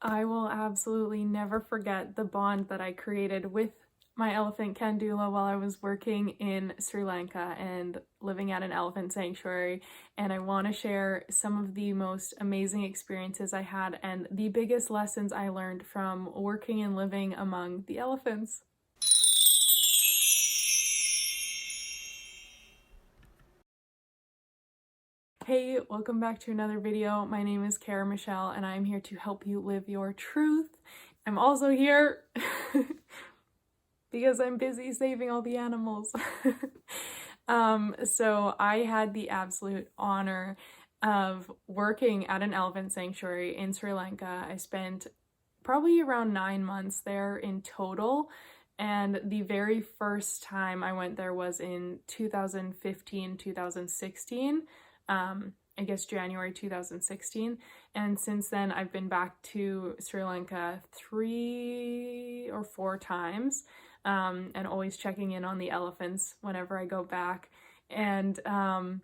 I will absolutely never forget the bond that I created with my elephant Kandula while I was working in Sri Lanka and living at an elephant sanctuary. And I want to share some of the most amazing experiences I had and the biggest lessons I learned from working and living among the elephants. Hey, welcome back to another video. My name is Kara Michelle and I'm here to help you live your truth. I'm also here because I'm busy saving all the animals. So I had the absolute honor of working at an elephant sanctuary in Sri Lanka. I spent probably around 9 months there in total. And the very first time I went there was in 2015, 2016. I guess January 2016. And since then, I've been back to Sri Lanka 3 or 4 times, and always checking in on the elephants whenever I go back. And I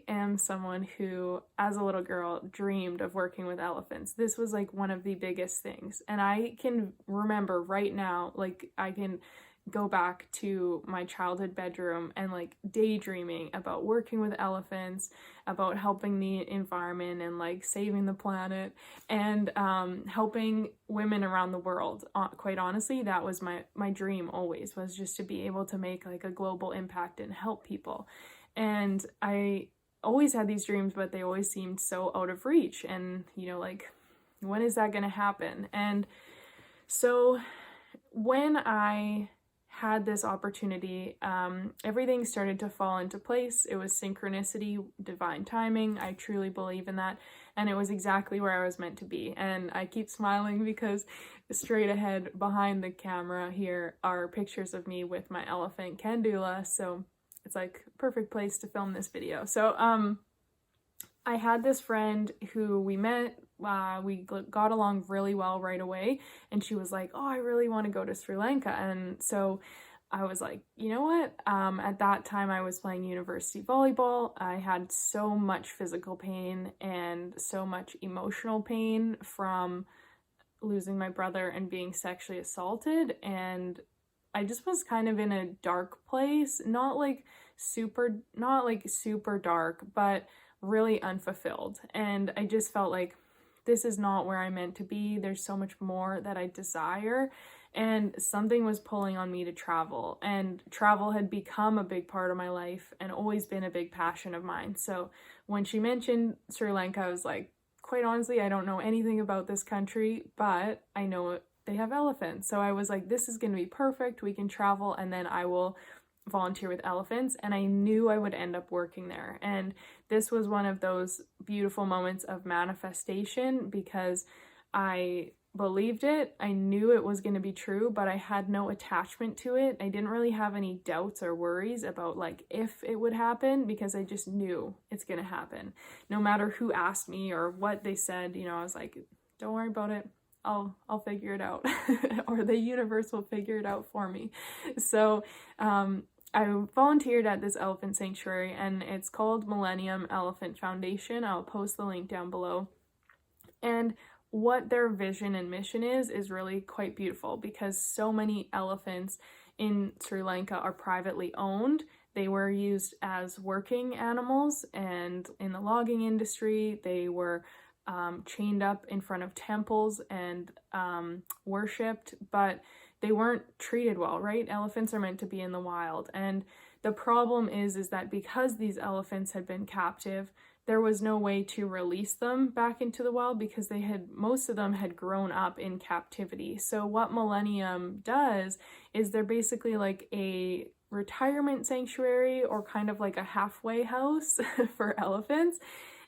am someone who, as a little girl, dreamed of working with elephants. This was like one of the biggest things. And I can remember right now, like I can go back to my childhood bedroom and like daydreaming about working with elephants, about helping the environment and like saving the planet and helping women around the world. Quite honestly, that was my dream always, was just to be able to make like a global impact and help people. And I always had these dreams, but they always seemed so out of reach. And, like, when is that going to happen? And so when I had this opportunity, everything started to fall into place. It was synchronicity, divine timing. I truly believe in that. And it was exactly where I was meant to be. And I keep smiling because straight ahead behind the camera here are pictures of me with my elephant Kandula. So it's like perfect place to film this video. So I had this friend who we met, we got along really well right away, and she was like, oh, I really want to go to Sri Lanka. And so I was like, you know what? At that time I was playing university volleyball. I had so much physical pain and so much emotional pain from losing my brother and being sexually assaulted, and I just was kind of in a dark place, not like super dark, but really unfulfilled. And I just felt like this is not where I'm meant to be. There's so much more that I desire. And something was pulling on me to travel. And travel had become a big part of my life and always been a big passion of mine. So when she mentioned Sri Lanka, I was like, quite honestly, I don't know anything about this country, but I know they have elephants. So I was like, this is going to be perfect. We can travel and then I will volunteer with elephants. And I knew I would end up working there. And this was one of those beautiful moments of manifestation because I believed it. I knew it was going to be true, but I had no attachment to it. I didn't really have any doubts or worries about like if it would happen because I just knew it's going to happen. No matter who asked me or what they said, I was like, don't worry about it. I'll figure it out or the universe will figure it out for me. So I volunteered at this elephant sanctuary and it's called Millennium Elephant Foundation. I'll post the link down below. And what their vision and mission is really quite beautiful because so many elephants in Sri Lanka are privately owned. They were used as working animals, and in the logging industry, they were chained up in front of temples and worshipped, but they weren't treated well, right? Elephants are meant to be in the wild. And the problem is that because these elephants had been captive, there was no way to release them back into the wild because most of them had grown up in captivity. So what Millennium does is they're basically like a retirement sanctuary or kind of like a halfway house for elephants.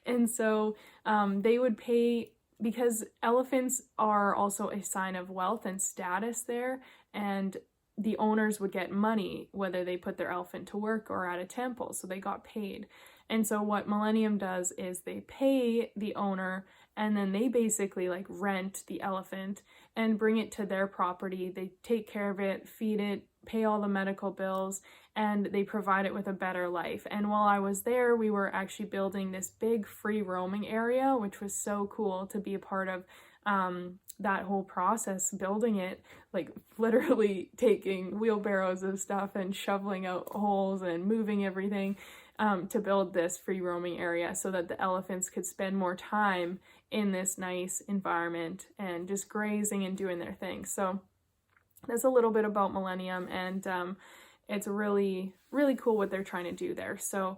And so they would pay, because elephants are also a sign of wealth and status there, and the owners would get money whether they put their elephant to work or at a temple, so they got paid. And so what Millennium does is they pay the owner and then they basically like rent the elephant and bring it to their property. They take care of it, feed it, pay all the medical bills, and they provide it with a better life. And while I was there, we were actually building this big free roaming area, which was so cool to be a part of that whole process, building it, like literally taking wheelbarrows of stuff and shoveling out holes and moving everything to build this free roaming area so that the elephants could spend more time in this nice environment and just grazing and doing their thing. So that's a little bit about Millennium, and it's really, really cool what they're trying to do there. So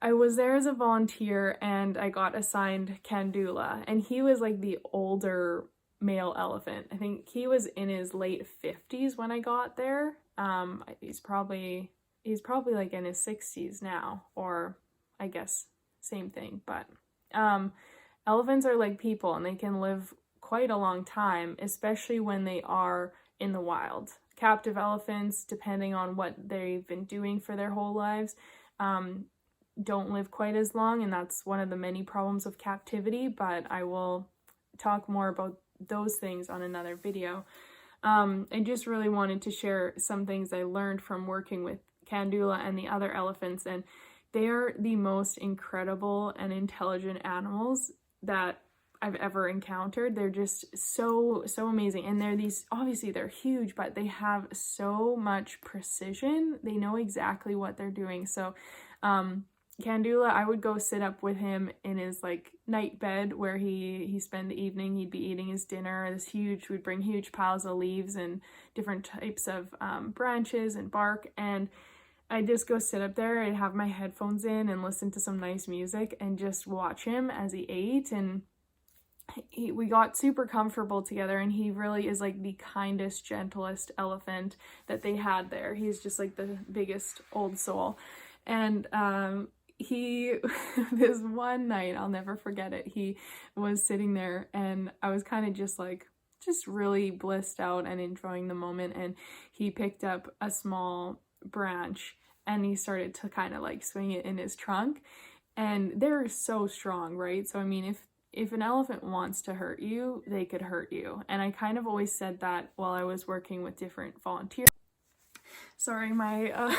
I was there as a volunteer, and I got assigned Kandula, and he was like the older male elephant. I think he was in his late 50s when I got there. He's probably like in his 60s now, or I guess same thing. But elephants are like people, and they can live quite a long time, especially when they are in the wild. Captive elephants, depending on what they've been doing for their whole lives, don't live quite as long, and that's one of the many problems of captivity, but I will talk more about those things on another video. I just really wanted to share some things I learned from working with Kandula and the other elephants, and they are the most incredible and intelligent animals that I've ever encountered. They're just so amazing, and obviously they're huge, but they have so much precision. They know exactly what they're doing. So Kandula, I would go sit up with him in his like night bed where he spent the evening. He'd be eating his dinner. We'd bring huge piles of leaves and different types of branches and bark, and I'd just go sit up there. I'd have my headphones in and listen to some nice music and just watch him as he ate. And we got super comfortable together, and he really is like the kindest, gentlest elephant that they had there. He's just like the biggest old soul. And this one night, I'll never forget it, he was sitting there, and I was kind of just really blissed out and enjoying the moment, and he picked up a small branch and he started to kind of like swing it in his trunk, and they're so strong, right? So I mean, if an elephant wants to hurt you, they could hurt you. And I kind of always said that while I was working with different volunteers. Sorry, my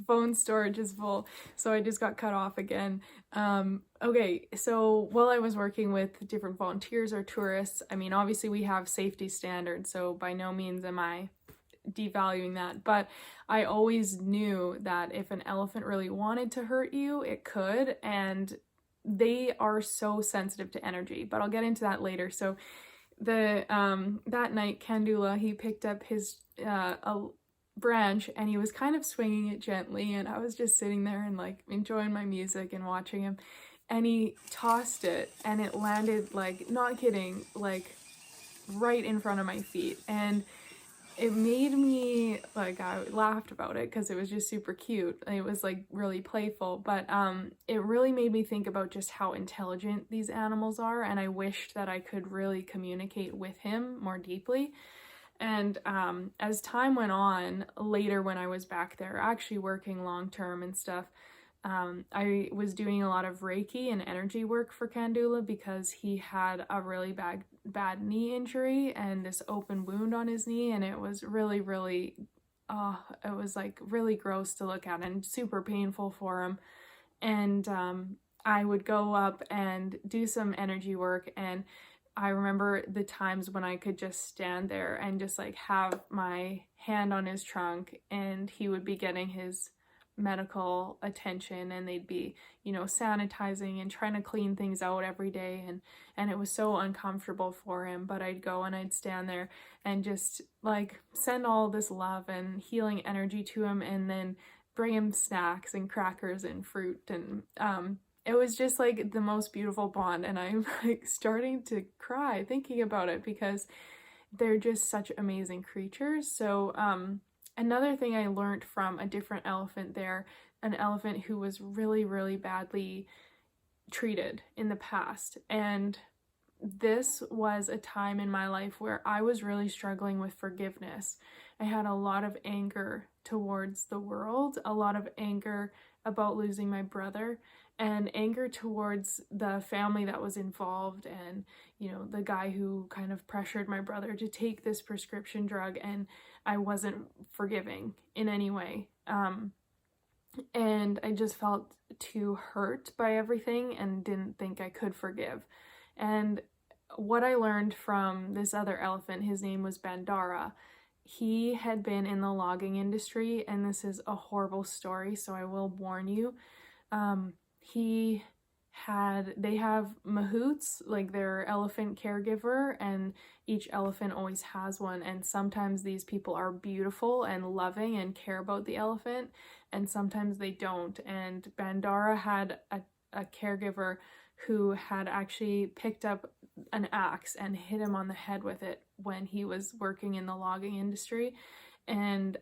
phone storage is full, so I just got cut off again. Okay, so while I was working with different volunteers or tourists, I mean, obviously we have safety standards, so by no means am I devaluing that, but I always knew that if an elephant really wanted to hurt you, it could, and they are so sensitive to energy, but I'll get into that later. So that night, Kandula, he picked up his a branch, and he was kind of swinging it gently, and I was just sitting there and like enjoying my music and watching him, and he tossed it, and it landed, like, not kidding, like right in front of my feet. And it made me, like, I laughed about it because it was just super cute. It was like really playful, but it really made me think about just how intelligent these animals are, and I wished that I could really communicate with him more deeply. And as time went on, later when I was back there actually working long-term and stuff, I was doing a lot of Reiki and energy work for Kandula because he had a really bad knee injury and this open wound on his knee, and it was really, really, it was like really gross to look at and super painful for him. And I would go up and do some energy work, and I remember the times when I could just stand there and just like have my hand on his trunk, and he would be getting his medical attention, and they'd be, you know, sanitizing and trying to clean things out every day, and it was so uncomfortable for him, but I'd go and I'd stand there and just like send all this love and healing energy to him, and then bring him snacks and crackers and fruit, and it was just like the most beautiful bond, and I'm like starting to cry thinking about it because they're just such amazing creatures. So another thing I learned from a different elephant there, an elephant who was really, really badly treated in the past, and this was a time in my life where I was really struggling with forgiveness. I had a lot of anger towards the world, a lot of anger about losing my brother, and anger towards the family that was involved, and the guy who kind of pressured my brother to take this prescription drug, and I wasn't forgiving in any way. And I just felt too hurt by everything and didn't think I could forgive. And what I learned from this other elephant, his name was Bandara. He had been in the logging industry, and this is a horrible story, so I will warn you. They have mahouts, like their elephant caregiver, and each elephant always has one, and sometimes these people are beautiful and loving and care about the elephant, and sometimes they don't. And Bandara had a caregiver who had actually picked up an axe and hit him on the head with it when he was working in the logging industry, and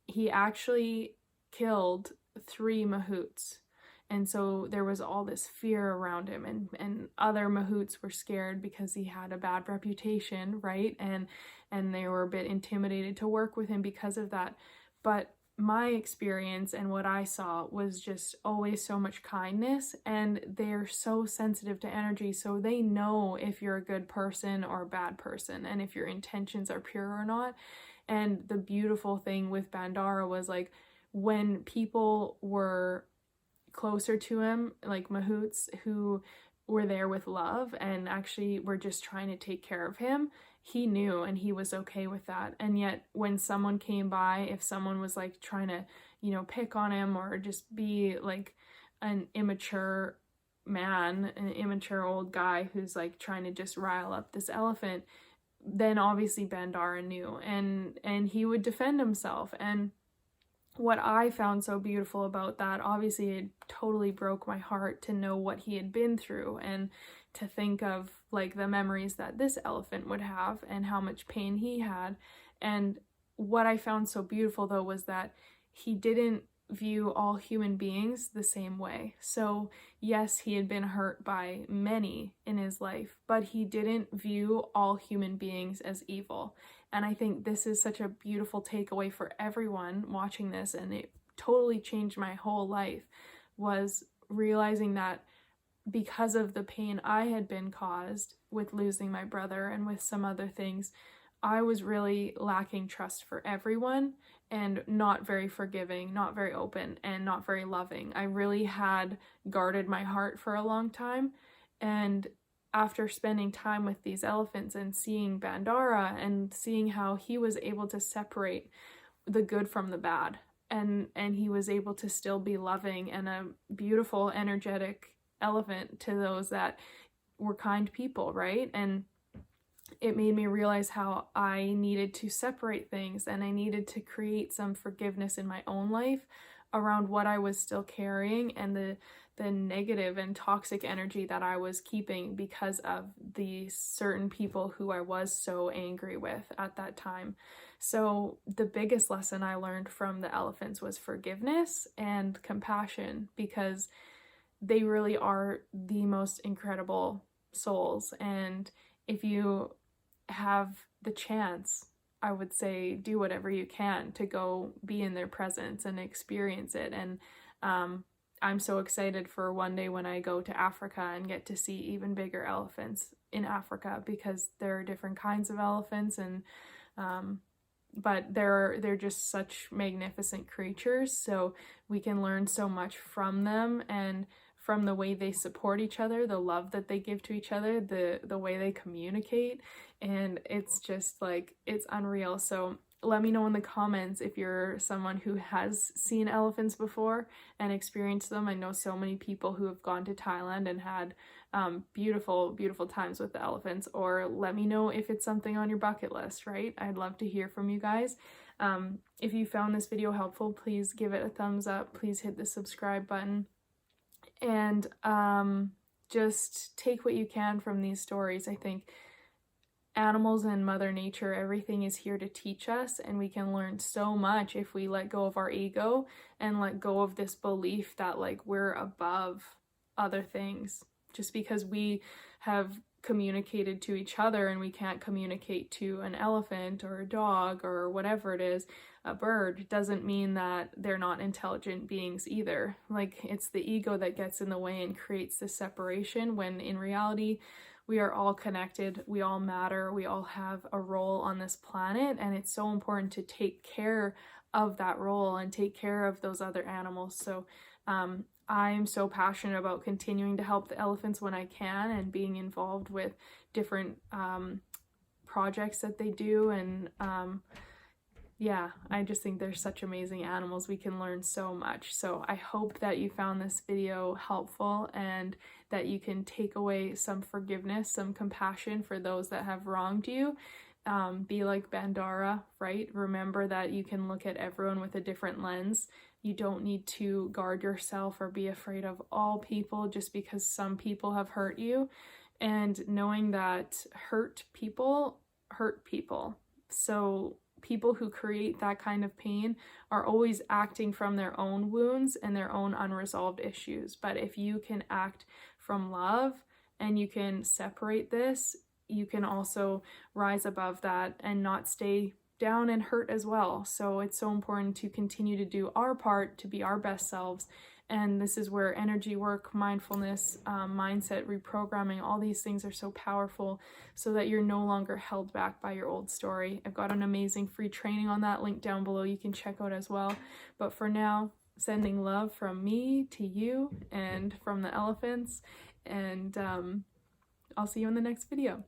he actually killed 3 mahouts. And so there was all this fear around him, and other mahouts were scared because he had a bad reputation, right? And they were a bit intimidated to work with him because of that. But my experience and what I saw was just always so much kindness, and they're so sensitive to energy, so they know if you're a good person or a bad person, and if your intentions are pure or not. And the beautiful thing with Bandara was, like, when people were closer to him, like mahouts who were there with love and actually were just trying to take care of him, he knew, and he was okay with that. And yet when someone came by, if someone was like trying to pick on him or just be like an immature man, an immature old guy who's like trying to just rile up this elephant, then obviously Bandara knew, and he would defend himself. And what I found so beautiful about that, obviously it totally broke my heart to know what he had been through, and to think of like the memories that this elephant would have and how much pain he had. And what I found so beautiful though was that he didn't view all human beings the same way. So yes, he had been hurt by many in his life, but he didn't view all human beings as evil. And I think this is such a beautiful takeaway for everyone watching this, and it totally changed my whole life, was realizing that because of the pain I had been caused with losing my brother and with some other things, I was really lacking trust for everyone, and not very forgiving, not very open, and not very loving. I really had guarded my heart for a long time. And after spending time with these elephants and seeing Bandara and seeing how he was able to separate the good from the bad, and he was able to still be loving and a beautiful, energetic elephant to those that were kind people, right? And it made me realize how I needed to separate things, and I needed to create some forgiveness in my own life around what I was still carrying, and the negative and toxic energy that I was keeping because of the certain people who I was so angry with at that time. So the biggest lesson I learned from the elephants was forgiveness and compassion, because they really are the most incredible souls. And if you have the chance, I would say do whatever you can to go be in their presence and experience it. And I'm so excited for one day when I go to Africa and get to see even bigger elephants in Africa, because there are different kinds of elephants, and but they're just such magnificent creatures, so we can learn so much from them, and from the way they support each other, the love that they give to each other, the way they communicate, and it's just like, it's unreal. So let me know in the comments if you're someone who has seen elephants before and experienced them. I know so many people who have gone to Thailand and had beautiful, beautiful times with the elephants. Or let me know if it's something on your bucket list, right? I'd love to hear from you guys. If you found this video helpful, please give it a thumbs up. Please hit the subscribe button. And just take what you can from these stories. I think animals and Mother Nature, everything is here to teach us, and we can learn so much if we let go of our ego and let go of this belief that like we're above other things just because we have communicated to each other and we can't communicate to an elephant or a dog or whatever it is, a bird, doesn't mean that they're not intelligent beings either. Like, it's the ego that gets in the way and creates this separation, when in reality we are all connected, we all matter, we all have a role on this planet, and it's so important to take care of that role and take care of those other animals. So I'm so passionate about continuing to help the elephants when I can, and being involved with different projects that they do. And yeah, I just think they're such amazing animals. We can learn so much. So I hope that you found this video helpful, and that you can take away some forgiveness, some compassion for those that have wronged you. Be like Bandara, right? Remember that you can look at everyone with a different lens. You don't need to guard yourself or be afraid of all people just because some people have hurt you. And knowing that hurt people hurt people. So people who create that kind of pain are always acting from their own wounds and their own unresolved issues. But if you can act from love and you can separate this, you can also rise above that and not stay down and hurt as well. So it's so important to continue to do our part to be our best selves. And this is where energy work, mindfulness, mindset, reprogramming, all these things are so powerful, so that you're no longer held back by your old story. I've got an amazing free training on that, link down below, you can check out as well. But for now, sending love from me to you and from the elephants, and I'll see you in the next video.